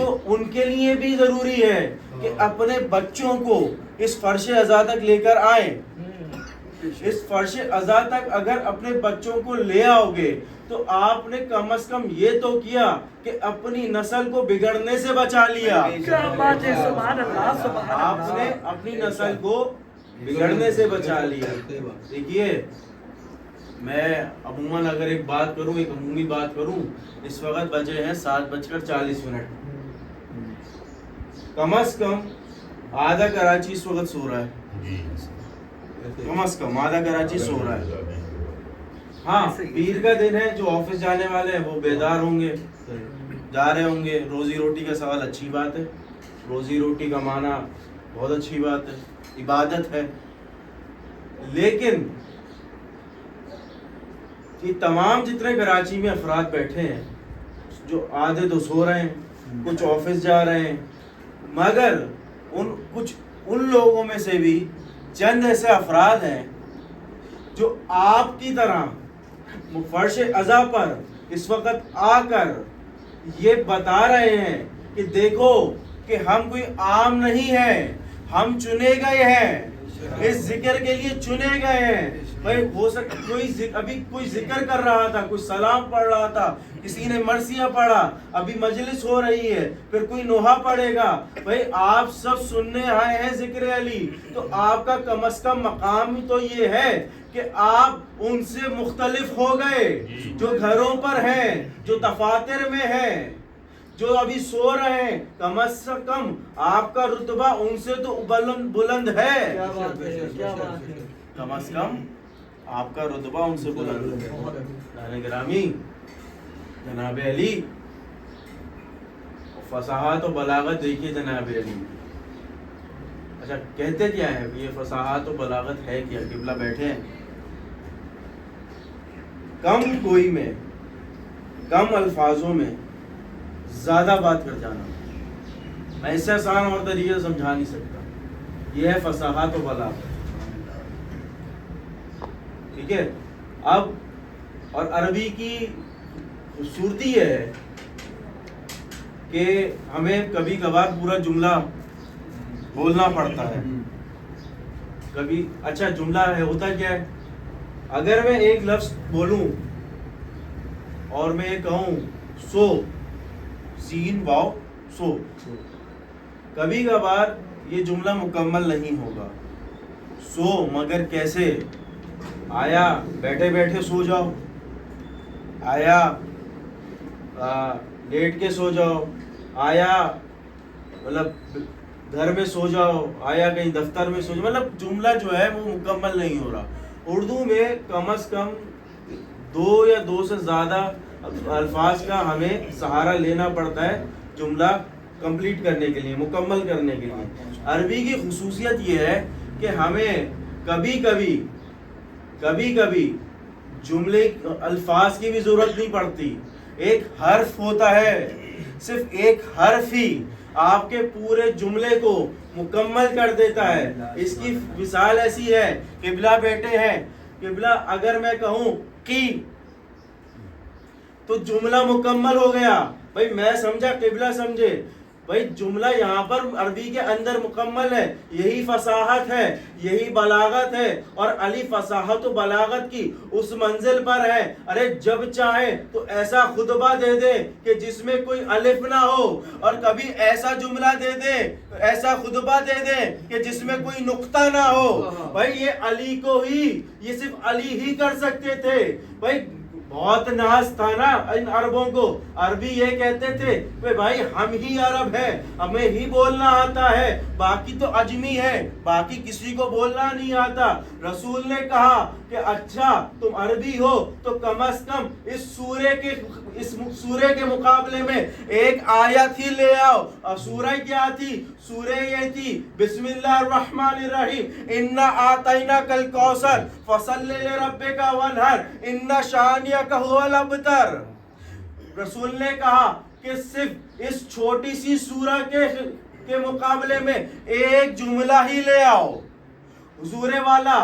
تو ان کے لیے بھی ضروری ہے کہ اپنے بچوں کو اس فرش ازا تک لے کر آئیں. اس فرش ازا تک اگر اپنے بچوں کو لے آؤ گے تو آپ نے کم از کم یہ تو کیا کہ اپنی نسل کو بگڑنے سے بچا لیا. کیا بات ہے، سبحان اللہ سبحان اللہ. آپ نے اپنی نسل کو بگڑنے سے بچا لیا. دیکھیے میں عموماً اگر ایک بات کروں، ایک عمومی بات کروں، اس وقت بجے ہیں 7:40. کم از کم آدھا کراچی اس وقت سو رہا ہے. کم از کم آدھا کراچی سو رہا ہے. ہاں پیر کا دن ہے، جو آفس جانے والے ہیں وہ بیدار ہوں گے، جا رہے ہوں گے. روزی روٹی کا سوال اچھی بات ہے، روزی روٹی کمانا بہت اچھی بات ہے، عبادت ہے. لیکن یہ تمام جتنے کراچی میں افراد بیٹھے ہیں، جو آدھے تو سو رہے ہیں، کچھ آفس جا رہے ہیں، مگر ان لوگوں میں سے بھی چند ایسے افراد ہیں جو آپ کی طرح فرش ازا پر اس وقت آ کر یہ بتا رہے ہیں کہ دیکھو کہ ہم کوئی عام نہیں ہے، ہم چنے گئے ہیں، اس ذکر کے لیے چنے گئے ہیں. بھائی ہو سکتا ابھی کوئی ذکر کر رہا تھا، کوئی سلام پڑھ رہا تھا، کسی نے مرثیہ پڑھا، ابھی مجلس ہو رہی ہے، پھر کوئی نوحہ پڑھے گا. بھائی آپ سب سننے آئے ہیں ذکر علی، تو آپ کا کم از کم مقام تو یہ ہے کہ آپ ان سے مختلف ہو گئے، جو گھروں پر ہیں، جو دفاتر میں ہیں، جو ابھی سو رہے ہیں. کم از کم آپ کا رتبہ ان سے تو بلند ہے. کم از کم آپ کا رتبہ ان سے بلند ہے. گرامی جناب علی، فصاحت و بلاغت دیکھیے جناب علی. اچھا کہتے کیا ہے یہ فصاحت و بلاغت ہے کیا؟ قبلہ بیٹھے ہیں. کم گوئی میں، کم الفاظوں میں زیادہ بات کر جانا، میں اس سے آسان اور طریقے سے سمجھا نہیں سکتا. یہ ہے فصاحت و بلاغت. ٹھیک ہے. اب اور عربی کی خوبصورتی یہ ہے کہ ہمیں کبھی کبھار پورا جملہ بولنا پڑتا ہے. کبھی اچھا جملہ ہے، ہوتا کیا ہے، اگر میں ایک لفظ بولوں اور میں یہ کہوں سو، سین واو سو، کبھی کبھار یہ جملہ مکمل نہیں ہوگا. سو مگر کیسے؟ آیا بیٹھے بیٹھے سو جاؤ، آیا لیٹ کے سو جاؤ، آیا مطلب گھر میں سو جاؤ، آیا کہیں دفتر میں سو جاؤ. مطلب جملہ جو ہے وہ مکمل نہیں ہو رہا. اردو میں کم از کم 2 یا 2 سے زیادہ الفاظ کا ہمیں سہارا لینا پڑتا ہے جملہ کمپلیٹ کرنے کے لیے، مکمل کرنے کے لیے. عربی کی خصوصیت یہ ہے کہ ہمیں کبھی کبھی جملے الفاظ کی بھی ضرورت نہیں پڑتی. ایک حرف ہوتا ہے، صرف ایک حرف ہی آپ کے پورے جملے کو مکمل کر دیتا ہے. اس کی مثال ایسی ہے، قبلہ بیٹے ہیں، قبلہ اگر میں کہوں کی تو جملہ مکمل ہو گیا. بھائی میں سمجھا، قبلہ سمجھے. بھائی جملہ یہاں پر عربی کے اندر مکمل ہے. یہی فصاحت ہے، یہی بلاغت ہے. اور علی فصاحت و بلاغت کی اس منزل پر ہے، ارے جب چاہے تو ایسا خطبہ دے دے کہ جس میں کوئی الف نہ ہو، اور کبھی ایسا جملہ دے دے، ایسا خطبہ دے دے کہ جس میں کوئی نقطہ نہ ہو. بھائی یہ علی کو ہی، یہ صرف علی ہی کر سکتے تھے. بھائی بہت ناز تھا نا ان عربوں کو. عربی یہ کہتے تھے کہ بھائی ہم ہی عرب ہیں، ہمیں ہی بولنا آتا ہے، باقی تو عجمی ہے، باقی کسی کو بولنا نہیں آتا. رسول نے کہا کہ اچھا تم عربی ہو تو کم از کم اس سورے کے مقابلے میں ایک آیت ہی لے آؤ. اور سورہ کیا تھی؟ سورہ یہ تھی بسم اللہ الرحمن الرحیم، انا آتیناک الکوثر فصلی لربک وانحر ان شانئک ھو الابتر. رسول نے کہا کہ صرف اس چھوٹی سی سورہ کے مقابلے میں ایک جملہ ہی لے آؤ. حضور والا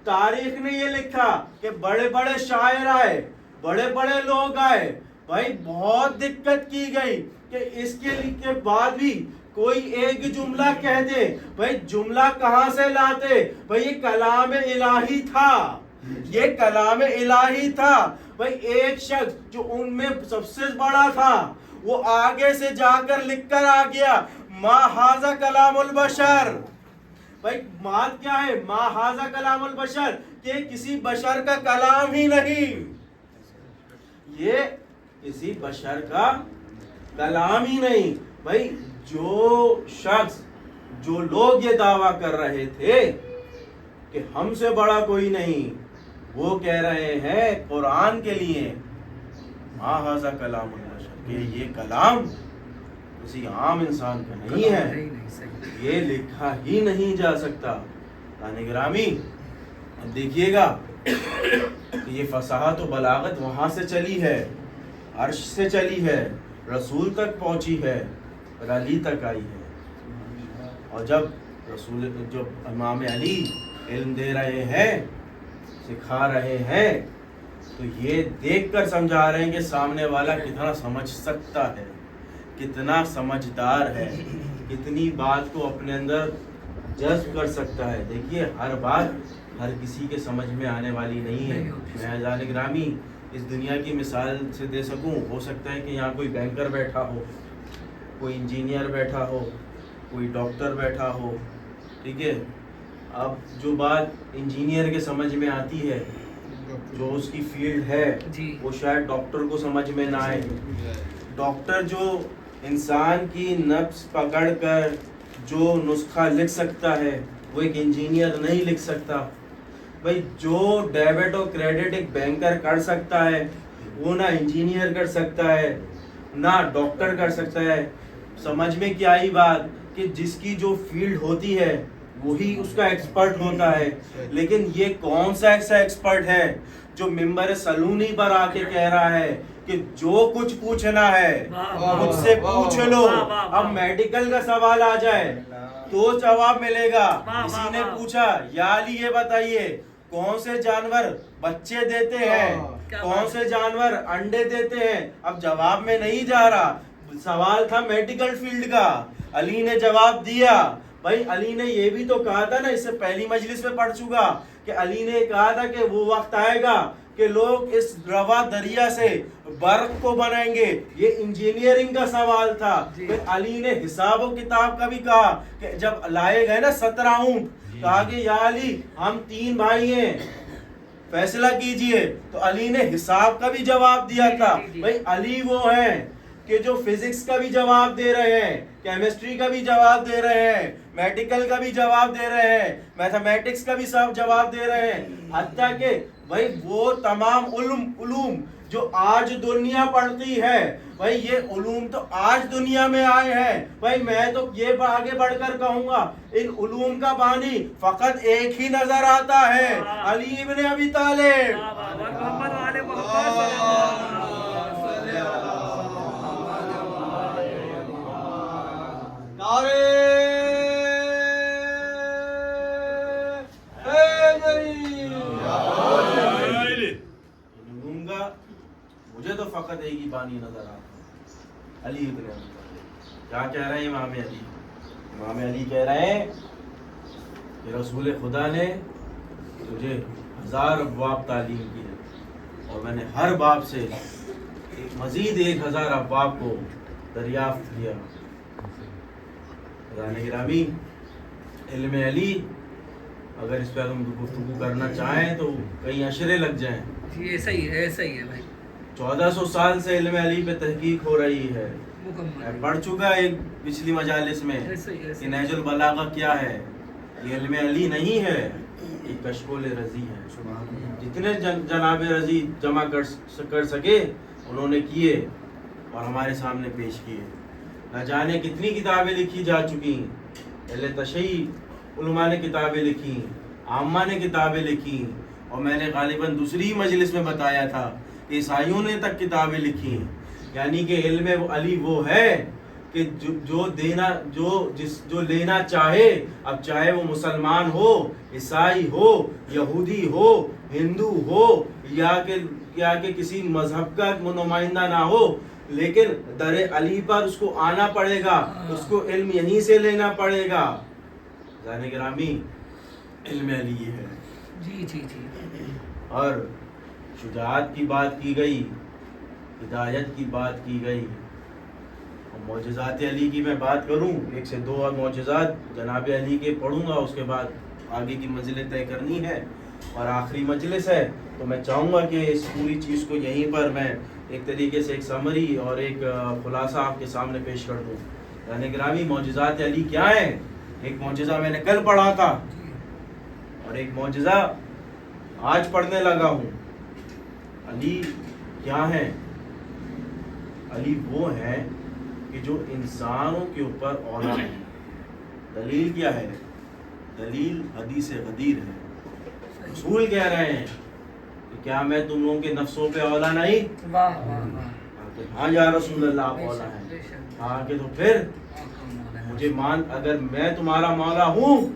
تاریخ نے یہ لکھا کہ بڑے بڑے شاعر آئے، بڑے بڑے لوگ آئے. بھائی بہت دقت کی گئی کہ کہ اس کے بعد بھی کوئی ایک جملہ کہہ دے. بھائی جملہ کہاں سے لاتے؟ بھائی یہ کلام الہی تھا, یہ کلام الہی تھا. بھائی ایک شخص جو ان میں سب سے بڑا تھا وہ آگے سے جا کر لکھ کر آ گیا ما ھذا کلام البشر. بھائی بات کیا ہے؟ ما ھذا کلام البشر, کہ کسی بشر کا کلام ہی نہیں, یہ کسی بشر کا کلام ہی نہیں. بھائی جو شخص, جو لوگ یہ دعویٰ کر رہے تھے کہ ہم سے بڑا کوئی نہیں, وہ کہہ رہے ہیں قرآن کے لیے ما ھذا کلام البشر, کہ یہ کلام کسی عام انسان کا نہیں ہے, یہ لکھا ہی نہیں جا سکتا. خانے گرامی اب دیکھیے گا کہ یہ فصاحت و بلاغت وہاں سے چلی ہے, عرش سے چلی ہے, رسول تک پہنچی ہے, اور علی تک آئی ہے. اور جب امام علی علم دے رہے ہیں, سکھا رہے ہیں, تو یہ دیکھ کر سمجھا رہے ہیں کہ سامنے والا کتنا سمجھ سکتا ہے, کتنا سمجھدار ہے, کتنی بات کو اپنے اندر جذب کر سکتا ہے. دیکھیے ہر بات ہر کسی کے سمجھ میں آنے والی نہیں ہے. میں عزیزان گرامی اس دنیا کی مثال سے دے سکوں, ہو سکتا ہے کہ یہاں کوئی بینکر بیٹھا ہو, کوئی انجینئر بیٹھا ہو, کوئی ڈاکٹر بیٹھا ہو, ٹھیک ہے. اب جو بات انجینئر کے سمجھ میں آتی ہے, جو اس کی فیلڈ ہے, وہ شاید ڈاکٹر کو سمجھ میں نہ آئے. ڈاکٹر جو انسان کی نبض پکڑ کر جو نسخہ لکھ سکتا ہے, وہ ایک انجینئر نہیں لکھ سکتا. بھائی جو ڈیبٹ اور کریڈٹ ایک بینکر کر سکتا ہے, وہ نہ انجینئر کر سکتا ہے, نہ ڈاکٹر کر سکتا ہے. سمجھ میں کیا آئی بات, کہ جس کی جو فیلڈ ہوتی ہے وہی اس کا ایکسپرٹ ہوتا ہے. لیکن یہ کون سا ایسا ایکسپرٹ ہے جو ممبر سلونی پر آ کے کہہ رہا ہے کہ جو کچھ پوچھنا ہے مجھ سے پوچھ لو. اب میڈیکل کا سوال آ جائے تو جواب ملے گا. کسی نے پوچھا یا علی یہ بتائیے کون سے جانور بچے دیتے ہیں, کون سے جانور انڈے دیتے ہیں, اب جواب میں نہیں جا رہا. سوال تھا میڈیکل فیلڈ کا, علی نے جواب دیا. بھائی علی نے یہ بھی تو کہا تھا نا, اس سے پہلی مجلس میں پڑھ چکا, کہ علی نے کہا تھا کہ وہ وقت آئے گا کہ لوگ اس روا دریا سے برق کو بنائیں گے. یہ انجینئرنگ کا سوال تھا. علی نے حساب و کتاب کا بھی کہا کہ جب لائے گئے نا 17 اونٹ, کہا کہ یا علی ہم 3 بھائی ہیں, فیصلہ کیجئے. تو علی نے حساب کا بھی جواب دیا تھا. بھائی علی وہ ہیں کہ جو فزکس کا بھی جواب دے رہے ہیں, کیمسٹری کا بھی جواب دے رہے ہیں, میڈیکل کا بھی جواب دے رہے ہیں, میتھمیٹکس کا بھی سب جواب دے رہے ہیں. حتیٰ کہ بھائی وہ تمام علوم جو آج دنیا پڑھتی ہے, بھائی یہ علوم تو آج دنیا میں آئے ہیں. بھائی میں تو یہ آگے بڑھ کر کہوں گا, ان علوم کا بانی فقط ایک ہی نظر آتا ہے, علی ابن ابی طالب. مجھے تو فقط ایک ہی بانی نظر آتا ہے, علی ابن ابی طالب. کیا کہہ رہے ہیں امام علی؟ امام علی کہہ رہے ہیں کہ رسول خدا نے تجھے 1000 ابواب تعلیم کی ہے, اور میں نے ہر باب سے مزید 1000 ابواب کو دریافت کیا. گرامی علم علی اگر اس پہ ہم گفتگو کرنا چاہیں تو کئی اشرے لگ جائیں. یہ صحیح ہے بھائی. 1400 سال سے علم علی پہ تحقیق ہو رہی ہے. میں پڑھ چکا ایک پچھلی مجالس میں کہ نہج البلاغہ کیا ہے. یہ علم علی نہیں ہے, یہ کشف الرضی ہے. جتنے جناب رضی جمع کر سکے انہوں نے کیے اور ہمارے سامنے پیش کیے. نہ جانے کتنی کتابیں لکھی جا چکی, اہل تشیع علماء نے کتابیں لکھی, عامہ نے کتابیں لکھی, اور میں نے غالباً دوسری مجلس میں بتایا تھا کہ عیسائیوں نے تک کتابیں لکھی. یعنی کہ علم علی وہ ہے کہ جو لینا چاہے, اب چاہے وہ مسلمان ہو, عیسائی ہو, یہودی ہو, ہندو ہو, یا کہ کسی مذہب کا نمائندہ نہ ہو, لیکن در علی پر اس کو آنا پڑے گا, اس کو علم یہیں سے لینا پڑے گا. عزیزان گرامی, علم علی یہ ہے. جی جی جی. اور شجاعت کی بات کی گئی, ہدایت کی بات کی گئی. اور معجزات علی کی میں بات کروں, 1 سے 2 اور معجزات جناب علی کے پڑھوں گا, اس کے بعد آگے کی منزلیں طے کرنی ہے اور آخری مجلس ہے. تو میں چاہوں گا کہ اس پوری چیز کو یہیں پر میں ایک طریقے سے ایک سمری اور ایک خلاصہ آپ کے سامنے پیش کر دوں. یعنی گرامی, معجزات علی کیا ہیں؟ ایک معجزہ میں نے کل پڑھا تھا اور ایک معجزہ آج پڑھنے لگا ہوں. علی کیا ہے؟ علی وہ ہے کہ جو انسانوں کے اوپر اولا ہے. دلیل کیا ہے؟ دلیل حدیث غدیر ہے. رسول کہہ رہے ہیں کہ کیا میں تم لوگوں کے نفسوں پہ اولا نہیں؟ واہ واہ واہ. ہاں یا رسول اللہ آپ اولا ہیں. کہا کہ تو پھر مجھے مان, اگر میں تمہارا مولا ہوں,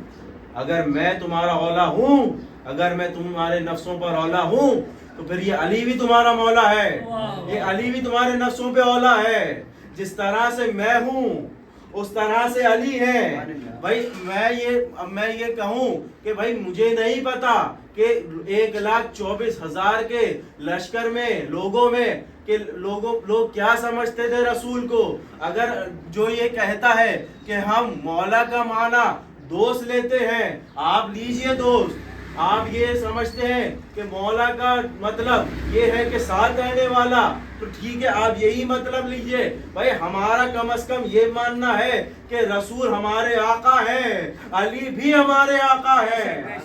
اگر میں تمہارا اولا ہوں, اگر میں تمہارے نفسوں پر اولا ہوں, تو پھر یہ علی بھی تمہارا مولا ہے, یہ علی بھی تمہارے نفسوں پہ اولا ہے. جس طرح سے میں ہوں اس طرح سے علی ہے. بھائی میں یہ کہوں کہ بھائی مجھے نہیں پتا کہ 1,24,000 کے لشکر میں لوگوں میں کہ لوگ کیا سمجھتے تھے رسول کو. اگر جو یہ کہتا ہے کہ ہم مولا کا معنی دوست لیتے ہیں, آپ لیجئے دوست, آپ یہ سمجھتے ہیں کہ مولا کا مطلب یہ ہے کہ ساتھ رہنے والا, تو ٹھیک ہے آپ یہی مطلب لیجئے. بھائی ہمارا کم از کم یہ ماننا ہے کہ رسول ہمارے آقا ہیں, علی بھی ہمارے آقا ہیں,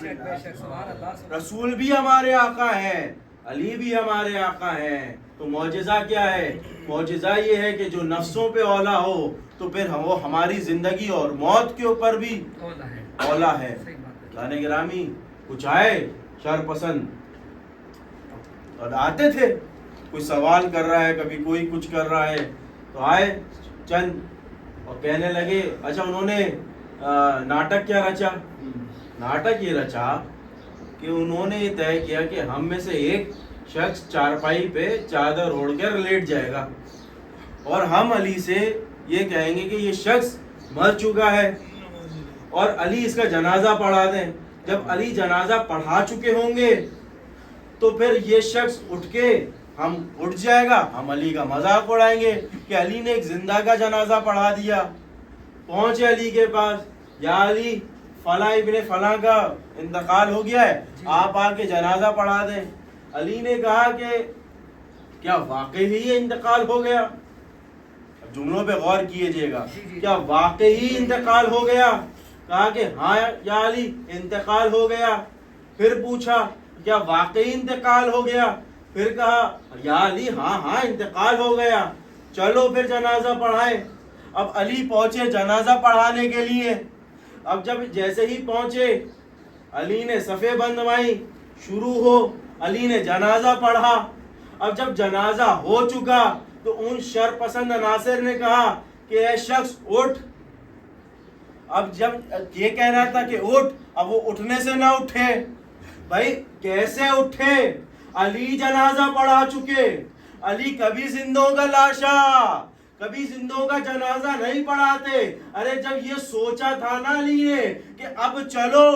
رسول بھی ہمارے آقا ہیں, علی بھی ہمارے آقا ہیں. تو معجزہ کیا ہے؟ معجزہ یہ ہے کہ جو نفسوں پہ اولا ہو تو پھر وہ ہماری زندگی اور موت کے اوپر بھی اولا ہے. لانے گرامی, کچھ آئے شر پسند اور آتے تھے, کوئی سوال کر رہا ہے, کبھی کوئی کچھ کر رہا ہے, تو آئے چند اور کہنے لگے اچھا انہوں نے ناٹک کیا رچا؟ ناٹک یہ رچا کہ انہوں نے یہ طے کیا کہ ہم میں سے ایک شخص چارپائی پہ چادر اوڑھ کر لیٹ جائے گا اور ہم علی سے یہ کہیں گے کہ یہ شخص مر چکا ہے اور علی اس کا جنازہ پڑھا دیں. جب علی جنازہ پڑھا چکے ہوں گے تو پھر یہ شخص اٹھ کے ہم اٹھ جائے گا, ہم علی کا مذاق اڑائیں گے کہ علی نے ایک زندہ کا جنازہ پڑھا دیا. پہنچے علی کے پاس, یا علی فلاں ابن فلاں کا انتقال ہو گیا ہے, آپ آ کے جنازہ پڑھا دیں. علی نے کہا کہ کیا واقعی یہ انتقال ہو گیا؟ جملوں پہ غور کیجئے گا, کیا واقعی انتقال ہو گیا؟ کہا کہ ہاں یا علی انتقال ہو گیا. پھر پوچھا کیا واقعی انتقال ہو گیا؟ پھر کہا یا علی ہاں انتقال ہو گیا, چلو پھر جنازہ پڑھائیں. اب علی پہنچے جنازہ پڑھانے کے لیے. اب جب جیسے ہی پہنچے علی نے صفیں بندوائی, شروع ہو, علی نے جنازہ پڑھا. اب جب جنازہ ہو چکا تو ان شر پسند عناصر نے کہا کہ اے شخص اٹھ. اب جب یہ کہہ رہا تھا کہ اٹھ, اب وہ اٹھنے سے نہ اٹھے. بھائی کیسے اٹھے؟ علی جنازہ پڑھا چکے. علی کبھی زندوں کا لاشا, کبھی زندوں کا جنازہ نہیں پڑھاتے. ارے جب یہ سوچا تھا نا علی نے کہ اب چلو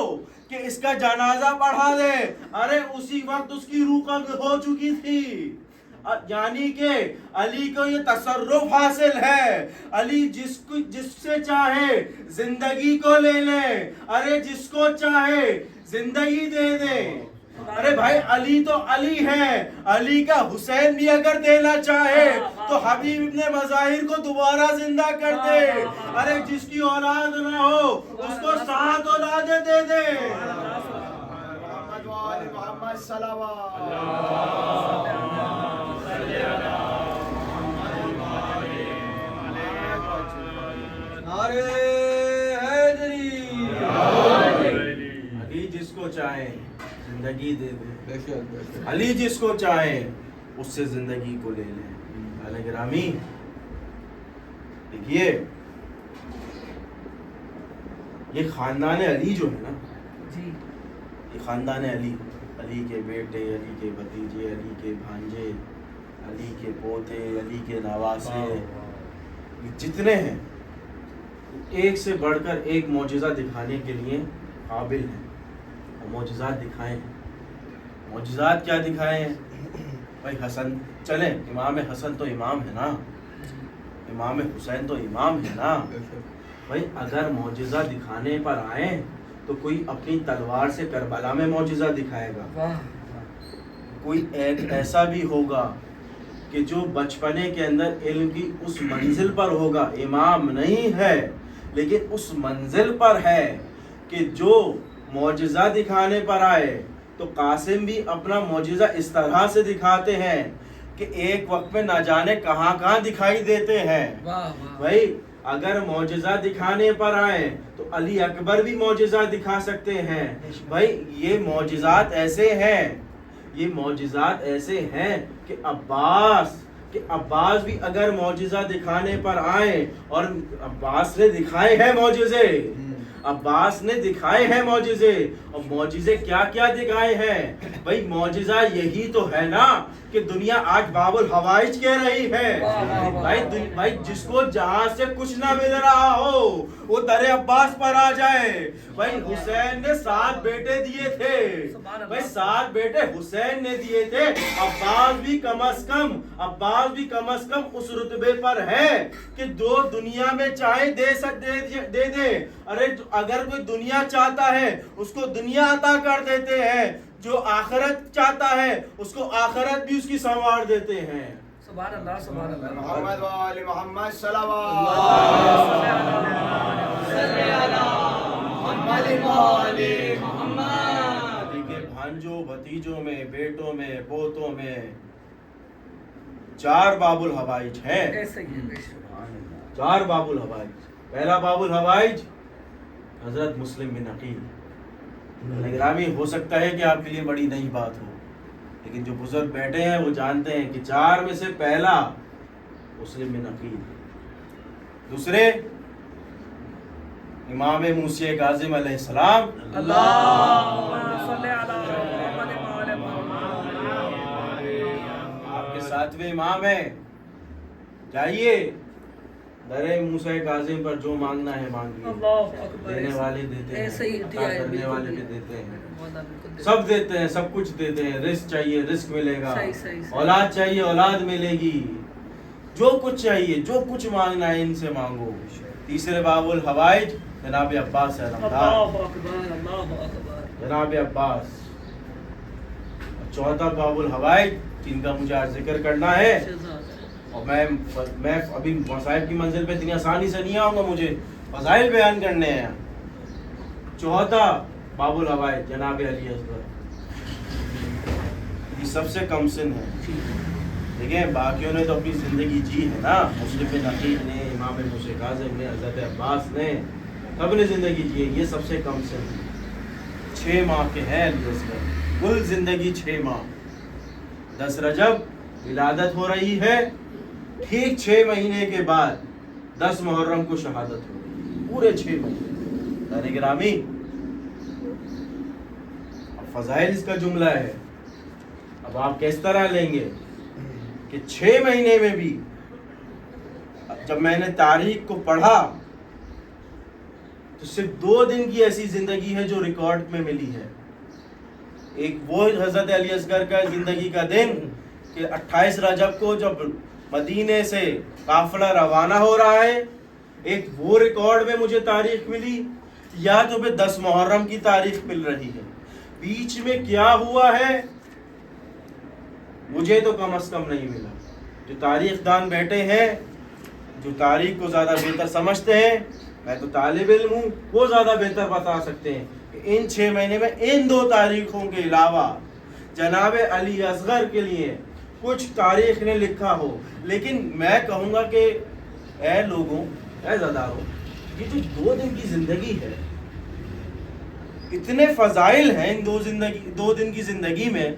کہ اس کا جنازہ پڑھا دے, ارے اسی وقت اس کی روح قبض ہو چکی تھی. یعنی کہ علی کو یہ تصرف حاصل ہے, علی جس سے چاہے زندگی کو لے لے, ارے جس کو چاہے زندگی دے دے. ارے بھائی علی تو علی ہے, علی کا حسین بھی اگر دینا چاہے تو حبیب ابن مظاہر کو دوبارہ زندہ کر دے. ارے جس کی اولاد نہ ہو اس کو 7 اولادیں دے دے. محمد صلوات. علی جس کو چاہے زندگی دے دے, علی جس کو چاہے اس سے زندگی کو لے لے. علی گرامی دیکھیے, یہ خاندان علی جو ہے نا, یہ خاندان علی, علی کے بیٹے, علی کے بھتیجے, علی کے بھانجے, علی کے پوتے، علی کے نواسے جتنے ہیں، ایک سے بڑھ کر ایک معجزہ دکھانے کے لیے قابل ہیں، اور معجزات دکھائے ہیں۔ معجزات کیا دکھائے ہیں بھائی؟ حسن، چلیں امام حسن تو امام ہے نا، امام حسین تو امام ہے نا بھائی۔ اگر معجزہ دکھانے پر آئیں تو کوئی اپنی تلوار سے کربلا میں معجزہ دکھائے گا، کوئی ایک ایسا بھی ہوگا کہ جو بچپنے کے اندر علم کی اس منزل پر ہوگا، امام نہیں ہے لیکن اس منزل پر ہے کہ جو معجزہ دکھانے پر آئے۔ تو قاسم بھی اپنا معجزہ اس طرح سے دکھاتے ہیں کہ ایک وقت میں نہ جانے کہاں کہاں دکھائی دیتے ہیں بھائی۔ اگر معجزہ دکھانے پر آئے تو علی اکبر بھی معجزہ دکھا سکتے ہیں بھائی۔ یہ معجزات ایسے ہیں، یہ معجزات ایسے ہیں کہ عباس بھی اگر معجزہ دکھانے پر آئے، اور عباس نے دکھائے ہیں معجزے، عباس نے دکھائے ہیں معجزے، اور معجزے کیا کیا دکھائے ہیں بھائی؟ معجزہ یہی تو ہے نا کہ دنیا آج باب الحوائج کہہ رہی ہے بھائی۔ جس کو جہاں سے کچھ نہ مل رہا ہو وہ در عباس پر آ جائے بھائی۔ حسین نے 7 بیٹے دیے تھے بھائی، 7 بیٹے حسین نے دیے تھے۔ عباس بھی کم از کم اس رتبے پر ہے کہ جو دنیا میں چاہے دے دے۔ ارے اگر کوئی دنیا چاہتا ہے اس کو دنیا عطا کر دیتے ہیں، جو آخرت چاہتا ہے اس کو آخرت بھی اس کی سنوار دیتے ہیں۔ سبحان اللہ، سبحان اللہ۔ محمد وآل محمد صلوات علی کے بھانجوں بھتیجوں میں، بیٹوں میں، پوتوں میں 4 باب الحوائج ہیں، ایسے ہی ہے، 4 باب الحوائج۔ پہلا باب الحوائج حضرت مسلم بن عقیل۔ گرامی، ہو سکتا ہے کہ آپ کے لیے بڑی نئی بات ہو، لیکن جو بزرگ بیٹھے ہیں وہ جانتے ہیں کہ 4 میں سے پہلا مسلم بن عقیل، دوسرے امام موسی کاظم علیہ السلام، اللہم صلی علی محمد وعلی آپ کے 7ویں امام ہیں۔ جائیے در موسی کاظم پر جو مانگنا ہے مانگیے، اللہ اکبر۔ دینے والے دیتے ہیں، ایسے ہی عطا دیا، کرنے والے بھی بالکل دیتے ہیں، بالکل۔ سب دیتے ہیں، سب کچھ دیتے ہیں۔ رزق چاہیے رزق ملے گا، صحیح۔ اولاد چاہیے اولاد ملے گی، جو کچھ چاہیے جو کچھ مانگنا ہے ان سے مانگو۔ تیسرے باب الحوائج جناب عباس علمدار، اللہ اکبر، اللہ اکبر۔ جناب عباس۔ چوتھا باب الحوائج جن کا مجھے آج ذکر کرنا ہے، اور میں ابھی مصائب کی منزل پہ اتنی آسانی سے نہیں آؤں گا، مجھے فضائل بیان کرنے ہیں۔ چوتھا باب الحوائج جناب علی اصغر، یہ سب سے کم سن ہے۔ دیکھیں باقیوں نے تو اپنی زندگی جی ہے نا، مسلم بن عقیل نے، امام موسی کاظم نے، حضرت عباس نے، سب نے زندگی جی ہے، یہ سب سے کم سن ہے۔ 6 ماہ کے ہیں علی اصغر، کل زندگی 6 ماہ۔ 10 رجب ولادت ہو رہی ہے، ٹھیک 6 مہینے کے بعد 10 محرم کو شہادت ہو رہی ہے، پورے 6 مہینے۔ گرامی، اب فضائل اس کا جملہ ہے، اب آپ کس طرح لیں گے کہ 6 مہینے میں بھی، جب میں نے تاریخ کو پڑھا تو صرف 2 دن کی ایسی زندگی ہے جو ریکارڈ میں ملی ہے۔ ایک وہ حضرت علی اصغر کا زندگی کا دن کہ 28 رجب کو جب مدینے سے قافلہ روانہ ہو رہا ہے، ایک وہ ریکارڈ میں مجھے تاریخ ملی، یا تو پھر 10 محرم کی تاریخ مل رہی ہے۔ بیچ میں کیا ہوا ہے مجھے تو کم از کم نہیں ملا۔ جو تاریخ دان بیٹھے ہیں، جو تاریخ کو زیادہ بہتر سمجھتے ہیں، میں تو طالب علم ہوں، وہ زیادہ بہتر بتا سکتے ہیں کہ ان 6 مہینے میں ان 2 تاریخوں کے علاوہ جناب علی اصغر کے لیے کچھ تاریخ نے لکھا ہو۔ لیکن میں کہوں گا کہ اے لوگوں، اے زداروں، یہ جو 2 دن کی زندگی ہے، اتنے فضائل ہیں ان 2 دن کی زندگی میں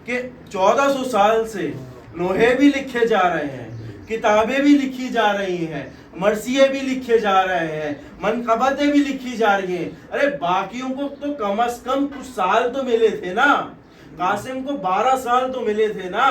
کہ 1400 سال سے لوہے بھی لکھے جا رہے ہیں، کتابیں بھی لکھی جا رہی ہیں، مرثیے بھی لکھے جا رہے ہیں، منقبتیں بھی لکھی جا رہی ہیں۔ ارے باقیوں کو تو کم از کم کچھ سال تو ملے تھے نا، قاسم کو 12 سال تو ملے تھے نا,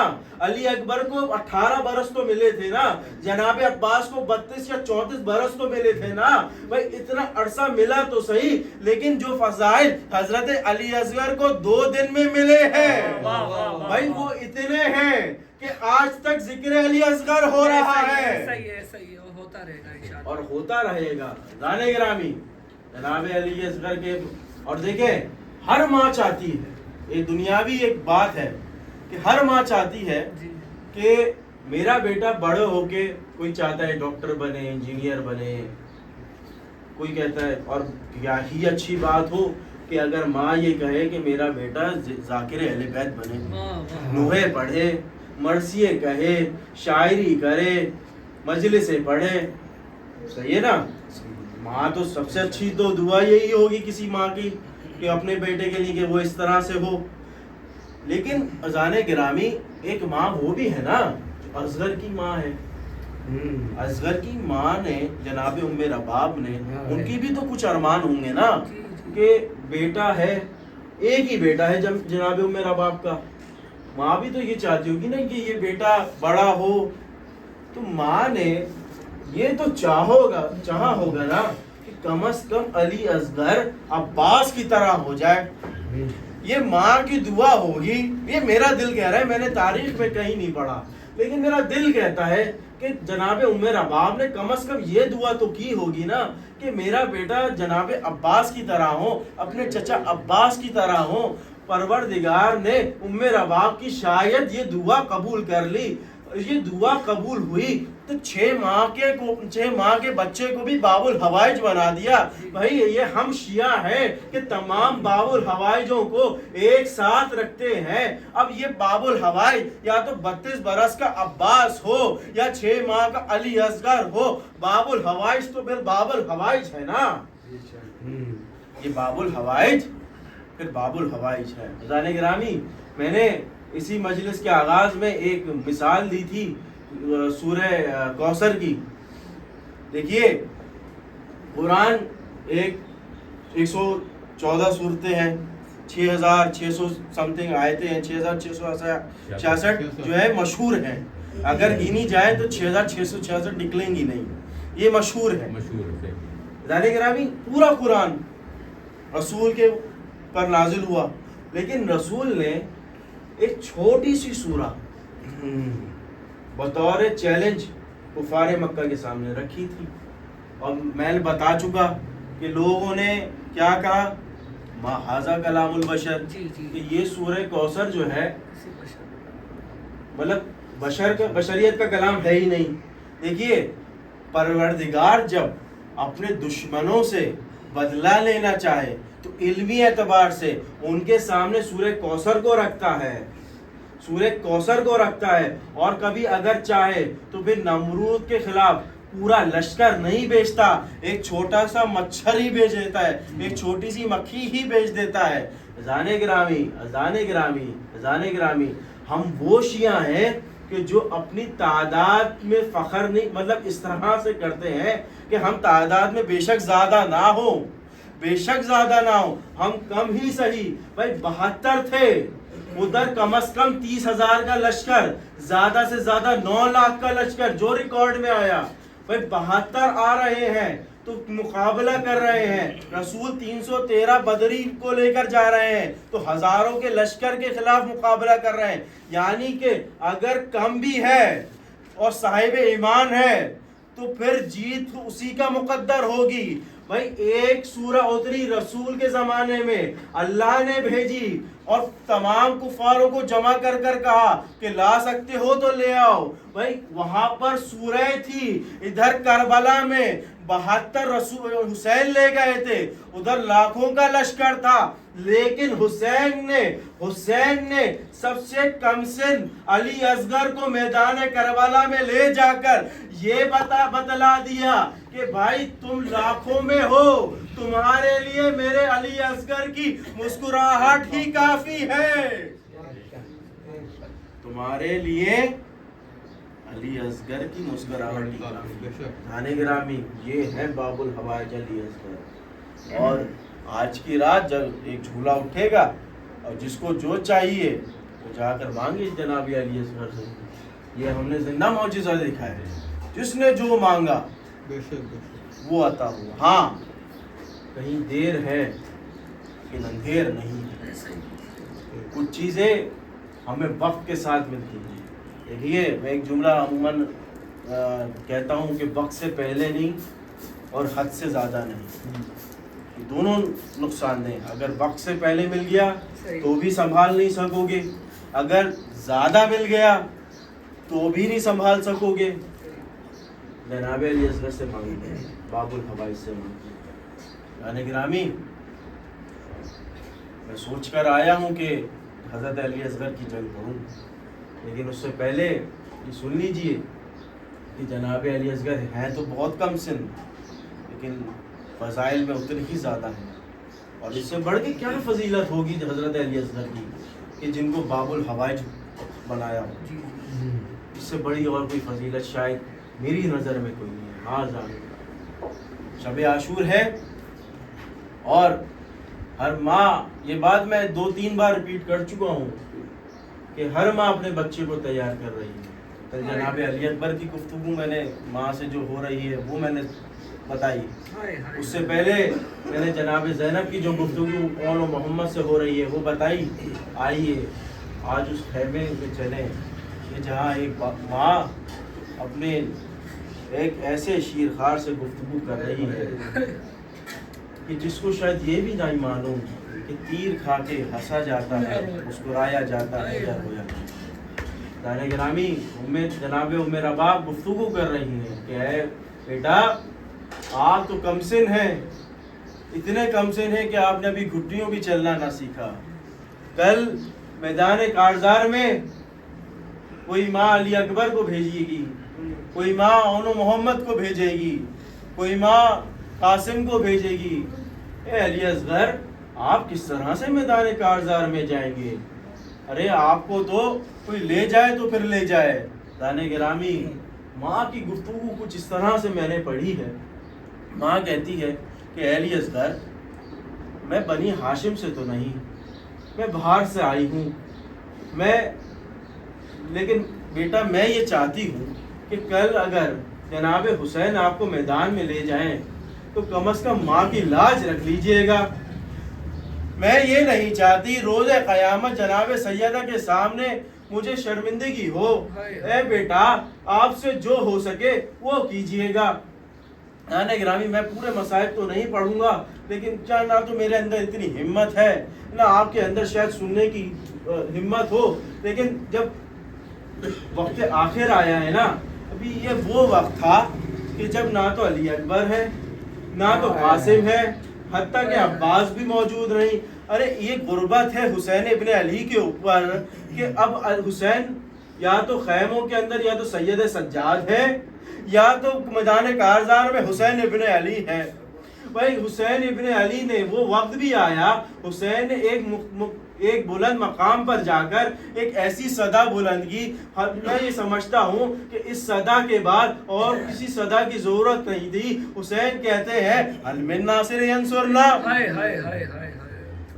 علی اکبر کو 18 برس تو ملے تھے نا, جناب عباس کو 32 یا 34 برس تو ملے تھے نا. بھائی اتنا عرصہ ملا تو صحیح, لیکن جو فضائل حضرت علی اصغر کو 2 دن میں ملے ہیں بھائی وہ اتنے ہیں کہ آج تک ذکر علی اصغر ہو رہا ہے. صحیح ہے, ہوتا رہے گا انشاءاللہ. اور ہوتا رہے گا. رانے گرامی جناب علی اصغر کے, اور دیکھیں ہر ماں چاہتی ہے, یہ دنیاوی ایک بات ہے کہ ہر ماں چاہتی ہے کہ میرا بیٹا بڑے ہو کے, کوئی چاہتا ہے ڈاکٹر بنے, انجینئر بنے, کوئی کہتا ہے, اور کیا ہی اچھی بات ہو کہ اگر ماں یہ کہے کہ میرا بیٹا ذاکر اہل بیت بنے, نوحے پڑھے, مرثیے کہے, شاعری کرے, مجلسیں پڑھے. صحیح ہے نا. ماں تو سب سے اچھی تو دعا یہی ہوگی کسی ماں کی کہ اپنے بیٹے کے لیے کہ وہ اس طرح سے ہو. لیکن اذان گرامی ایک ماں وہ بھی ہے نا جو اصغر کی ماں ہے. اصغر کی ماں نے, جناب ام رباب نے, ان کی بھی تو کچھ ارمان ہوں گے نا کہ بیٹا ہے, ایک ہی بیٹا ہے جناب ام رباب کا. ماں بھی تو یہ چاہتی ہوگی نا کہ یہ بیٹا بڑا ہو. تو ماں نے یہ تو چاہا ہوگا نا کہ کم از کم علی اصغر عباس کی طرح ہو جائے. یہ ماں کی دعا ہوگی. یہ میرا دل کہہ رہا ہے, میں نے تاریخ میں کہیں نہیں پڑھا, لیکن میرا دل کہتا ہے کہ جناب ام رباب نے کم از کم یہ دعا تو کی ہوگی نا کہ میرا بیٹا جناب عباس کی طرح ہو, اپنے چچا عباس کی طرح ہو. پروردگار نے ام رباب کی شاید یہ دعا قبول کر لی. یہ دعا قبول ہوئی تو 6 ماہ کے بچے کو بھی باب الحوائج بنا دیا. بھائی یہ ہم شیعہ ہیں کہ تمام باب الحوائجوں کو ایک ساتھ رکھتے ہیں. اب یہ باب الحوائج یا تو 32 برس کا عباس ہو یا 6 ماہ کا علی اصغر ہو, باب الحوائج تو پھر باب الحوائج ہے نا. یہ باب الحوائج پھر باب الحوائج ہے. اذان گرامی میں نے اسی مجلس کے آغاز میں ایک مثال دی تھی سورہ کوثر کی. دیکھیے قرآن 114 صورتیں ہیں, 6600 سمتنگ آیتیں ہیں, 6666 جو ہے مشہور ہیں. اگر گنی جائے تو 6666 نکلیں گی نہیں, یہ مشہور ہے. ذالک گرامی پورا قرآن رسول کے پر نازل ہوا, لیکن رسول نے ایک چھوٹی سی سورہ بطور چیلنج کفار مکہ کے سامنے رکھی تھی. اور میں نے بتا چکا کہ لوگوں نے کیا کہا, ما ھذا کلام البشر, کہ یہ سورہ کوثر جو ہے مطلب بشریت کا کلام ہے ہی نہیں. دیکھیے پروردگار جب اپنے دشمنوں سے بدلہ لینا چاہے تو علمی اعتبار سے ان کے سامنے سورہ کوثر کو رکھتا ہے, سورہ کوثر کو رکھتا ہے. اور کبھی اگر چاہے تو پھر نمرود کے خلاف پورا لشکر نہیں بھیجتا, ایک چھوٹا سا مچھر ہی بھیج دیتا ہے, ایک چھوٹی سی مکھی ہی بھیج دیتا ہے. اذان گرامی ہم وہ شیعہ ہیں کہ جو اپنی تعداد میں فخر نہیں, مطلب اس طرح سے کرتے ہیں کہ ہم تعداد میں بے شک زیادہ نہ ہو, ہم کم ہی صحیح. بھائی 72 تھے, ادھر کم از کم 30,000 کا لشکر, زیادہ سے زیادہ 9 لاکھ کا لشکر جو ریکارڈ میں آیا. بھائی 72 آ رہے ہیں تو مقابلہ کر رہے ہیں. رسول 313 بدری کو لے کر جا رہے ہیں تو ہزاروں کے لشکر کے خلاف مقابلہ کر رہے ہیں. یعنی کہ اگر کم بھی ہے اور صاحب ایمان ہے تو پھر جیت اسی کا مقدر ہوگی. بھائی ایک سورہ اتری رسول کے زمانے میں, اللہ نے بھیجی اور تمام کفاروں کو جمع کر کر کہا کہ لا سکتے ہو تو لے آؤ. بھائی وہاں پر سورہ تھی, ادھر کربلا میں 72 رسول حسین لے گئے تھے, ادھر لاکھوں کا لشکر تھا, لیکن حسین نے سب سے کم سن علی اصغر کو میدان کربلا میں لے جا کر یہ بتلا دیا کہ بھائی تم لاکھوں میں ہو, تمہارے لیے میرے علی اصغر کی مسکراہٹ ہی کافی ہے, تمہارے لیے علی اصغر کی مسکراہٹ ہی کافی ہے. نانے گرامی یہ ہے باب الحوائج علی اصغر. اور آج کی رات جب ایک جھولا اٹھے گا اور جس کو جو چاہیے وہ جا کر مانگے جناب علی اصغر سے. یہ ہم نے زندہ معجزہ دیکھا ہے. جس نے جو مانگا وہ عطا ہوا. ہاں کہیں دیر ہے لیکن اندھیر نہیں ہے. کچھ چیزیں ہمیں وقت کے ساتھ ملتی ہیں. دیکھیے میں ایک جملہ عموماً کہتا ہوں کہ وقت سے پہلے نہیں اور حد سے زیادہ نہیں. دونوں نقصان دہ. اگر وقت سے پہلے مل گیا تو بھی سنبھال نہیں سکو گے, اگر زیادہ مل گیا تو بھی نہیں سنبھال سکو گے. جناب علی اصغر سے مانگیں, باب الحوائج سے مانگیں. یعنی گرامی میں سوچ کر آیا ہوں کہ حضرت علی اصغر کی جنگ پڑھوں, لیکن اس سے پہلے یہ سن لیجئے کہ جناب علی اصغر ہیں تو بہت کم سن, لیکن فضائل میں اتنے ہی زیادہ ہیں. اور اس سے بڑھ کے کیا فضیلت ہوگی حضرت علی اصغر کی کہ جن کو باب الحوائج بنایا ہو. اس سے بڑی اور کوئی فضیلت شاید میری نظر میں کوئی نہیں ہے. ہاں جان شب عاشور ہے, اور ہر ماں, یہ بات میں 2-3 بار ریپیٹ کر چکا ہوں کہ ہر ماں اپنے بچے کو تیار کر رہی ہے. پھر جناب علی اکبر کی گفتگو میں نے ماں سے جو ہو رہی ہے وہ میں نے بتائی. اس سے پہلے میں نے جناب زینب کی جو گفتگو قول و محمد سے ہو رہی ہے وہ بتائی. آئیے آج اس خیمے میں چلیں کہ جہاں ایک ماں اپنے ایک ایسے شیرخوار سے گفتگو کر رہی ہے کہ جس کو شاید یہ بھی نہیں معلوم کہ تیر کھا کے ہنسا جاتا ہے, مسکرایا جاتا ہے یا رویا جاتا ہے. دانے گرامی جناب ام رباب گفتگو کر رہی ہیں کہ اے بیٹا آپ تو کم سن ہیں, اتنے کم سن ہیں کہ آپ نے ابھی گھٹنیوں بھی چلنا نہ سیکھا. کل میدان کارزار میں کوئی ماں علی اکبر کو بھیجے گی, کوئی ماں اون و محمد کو بھیجے گی, کوئی ماں قاسم کو بھیجے گی. اے علی اصغر آپ کس طرح سے میدان کارزار میں جائیں گے؟ ارے آپ کو تو کوئی لے جائے تو پھر لے جائے. دانے گرامی ماں کی گفتگو کچھ اس طرح سے میں نے پڑھی ہے. ماں کہتی ہے کہ اے علی اصغر میں بنی ہاشم سے تو نہیں, میں باہر سے آئی ہوں, لیکن بیٹا میں یہ چاہتی ہوں کہ کل اگر جناب حسین آپ کو میدان میں لے جائیں تو کم از کم ماں کی لاج رکھ لیجئے گا. میں یہ نہیں چاہتی روز قیامت جناب سیدہ کے سامنے مجھے شرمندگی ہو. اے بیٹا آپ سے جو ہو سکے وہ کیجئے گا. نانے گرامی میں پورے مصائب تو نہیں پڑھوں گا, لیکن کیا نہ تو میرے اندر اتنی ہمت ہے نہ آپ کے اندر شاید سننے کی ہمت ہو. لیکن جب وقت آخر آیا ہے نا, ابھی یہ وہ وقت تھا کہ جب نہ تو علی اکبر ہے نہ تو قاسم ہے, حتیٰ کہ عباس بھی موجود نہیں. ارے یہ غربت ہے حسین ابن علی کے اوپر کہ اب حسین یا تو خیموں کے اندر یا تو سید سجاد ہے یا تو میدان کارزار میں حسین ابن علی ہے. بھائی حسین ابن علی نے وہ وقت بھی آیا, حسین نے ایک بلند مقام پر جا کر ایک ایسی صدا بلند کی, میں یہ سمجھتا ہوں کہ اس صدا کے بعد اور کسی صدا کی ضرورت نہیں تھی. حسین کہتے ہیں هل من ناصر ینصرنا,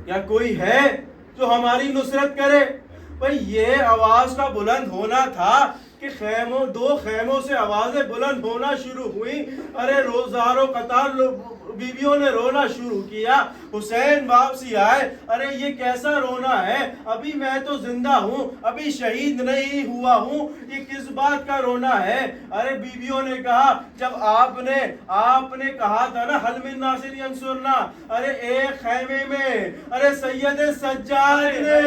کیا کوئی ہے جو ہماری نصرت کرے. بھائی یہ آواز کا بلند ہونا تھا کہ دو خیموں سے آوازیں بلند ہونا شروع ہوئی. ارے روزاروں قطار بیویوں نے رونا شروع کیا. حسین واپسی آئے, ارے یہ کیسا رونا ہے, ابھی میں تو زندہ ہوں, ابھی شہید نہیں ہوا ہوں, یہ کس بات کا رونا ہے. ارے بیویوں نے کہا جب آپ نے کہا تھا نا حل من ناصر ینصرنا, ارے ایک خیمے میں ارے سید سجاد نے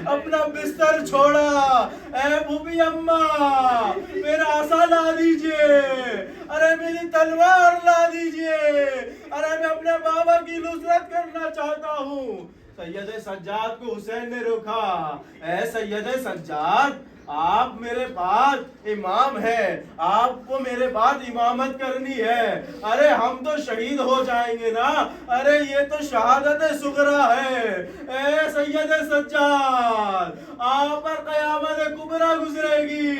اپنا بستر چھوڑا. اے بھوبی اماں میرا عصا لا دیجئے, ارے میری تلوار لا دیجئے, ارے میں اپنے بابا کی نصرت کرنا چاہتا ہوں. سید سجاد کو حسین نے روکا. اے سید سجاد آپ میرے بعد امام ہیں, آپ کو میرے بعد امامت کرنی ہے. ارے ہم تو شہید ہو جائیں گے نا, ارے یہ تو شہادت صغریٰ ہے. اے سید سجاد آپ پر قیامت کبریٰ گزرے گی.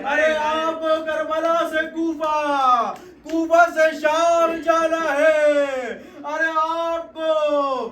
ارے آپ کو کربلا سے کوفہ سے شام جانا ہے. ارے آپ کو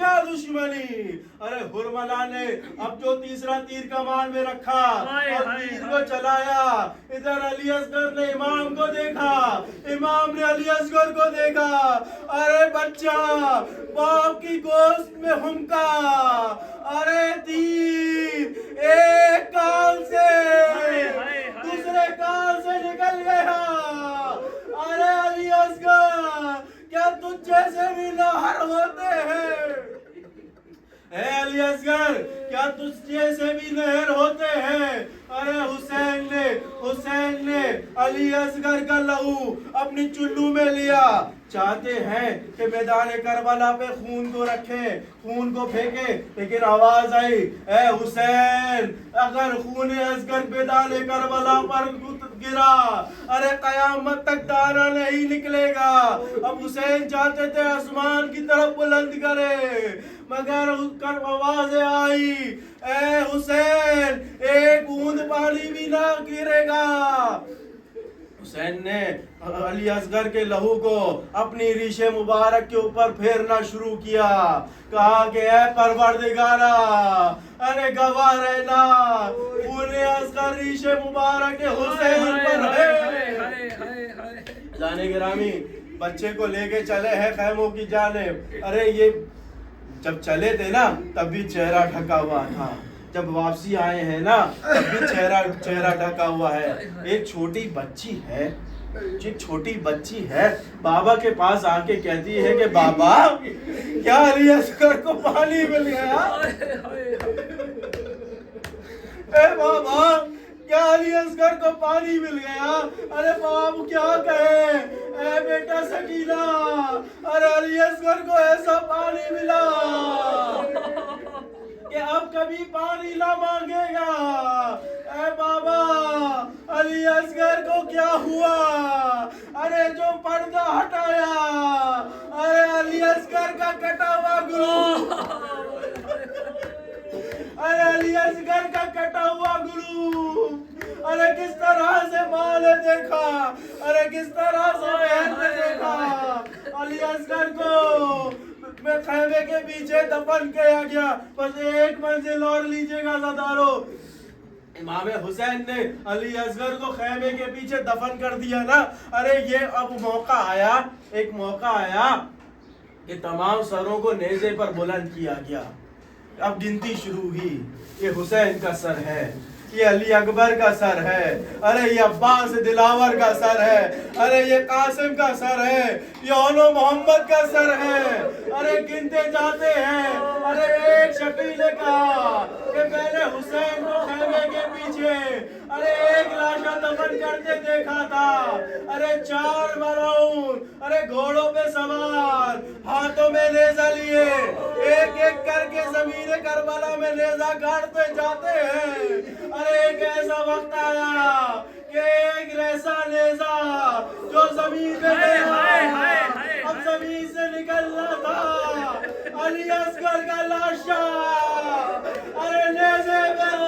کیا دشمنی. ارے ہرملا نے اب جو تیسرا تیر کمان میں رکھا اور تیر کو چلایا, ادھر علی اصغر نے امام کو دیکھا, امام نے علی اصغر کو دیکھا. ارے بچہ باپ کی گوشت میں ہمکا, ارے تیر ایک کان سے دوسرے کان سے نکل گیا. ارے علی اصغر کیا تجھ جیسے بھی نہر ہوتے ہیں؟ اے علی اصغر کیا تجھ جیسے بھی نہر ہوتے ہیں؟ ارے حسین نے علی اصغر کا لہو اپنی چلو میں لیا. چاہتے ہیں کہ میدان کربلا پہ خون کو رکھیں, خون کو پھینکیں, لیکن آواز آئی اے حسین اگر خون اصغر میدان کربلا پر گرا ارے قیامت تک دانا نہیں نکلے گا. اب حسین چاہتے تھے آسمان کی طرف بلند کرے, مگر آوازیں آئی اے حسین ایک بوند پانی بھی نہ گرے گا. حسین نے علی اصغر کے لہو کو اپنی ریش مبارک کے اوپر پھیرنا شروع کیا. کہا کہ اے پروردگارا ارے گواہ رہنا خون اصغر ریش مبارک حسین پر ہے. جانے گرامی بچے کو لے کے چلے ہیں خیموں کی جانب. ارے یہ جب چلے تھے نا تب بھی چہرہ ڈھکا ہوا تھا, جب واپسی آئے ہیں نا تب بھی چہرہ ڈھکا ہوا ہے. ایک چھوٹی بچی ہے بابا کے پاس آ کے کہتی ہے کہ بابا کیا علی اصغر کو پانی مل گیا؟ اے بابا کیا علی اصغر کو پانی مل گیا؟ ارے باپ کیا کہے, اے بیٹا سکینہ ارے علی اصغر کو ایسا پانی ملا کہ اب کبھی پانی نہ مانگے گا. اے بابا علی اصغر کو کیا ہوا؟ ارے جو پردہ ہٹایا ارے علی اصغر کا کٹا ہوا گلو, ارے علی اصغر کا کٹا ہوا گلو, ارے کس طرح سے ماں نے دیکھا, ارے کس طرح سے بہن نے دیکھا. علی اصغر کو میں خیمے کے پیچھے دفن کیا گیا. بس ایک منزل اور لیجئے گا زدارو. امام حسین نے علی اصغر کو خیمے کے پیچھے دفن کر دیا نا. ارے یہ اب ایک موقع آیا کہ تمام سروں کو نیزے پر بلند کیا گیا. اب گنتی شروع ہوئی. یہ حسین کا سر ہے, یہ علی اکبر کا سر ہے, ارے یہ عباس دلاور کا سر ہے, ارے یہ قاسم کا سر ہے, یہ اولو محمد کا سر ہے. ارے گنتے جاتے ہیں. ارے ایک شفیع نے کہا کہ میں نے حسین کو خیمے کے پیچھے ارے ایک لاشا دفن کرتے دیکھا تھا. ارے 4 مرعون ارے گھوڑوں پہ سوار ہاتھوں میں نیزہ لیے ایک ایک کر کے زمین کربلا میں نیزہ گاڑتے جاتے ہیں. ارے ایک ایسا وقت آیا کہ ایک ایسا نیزہ جو زمین میں اب زمین سے نکلنا تھا, علی اصغر کا لاشا ارے نیزے میں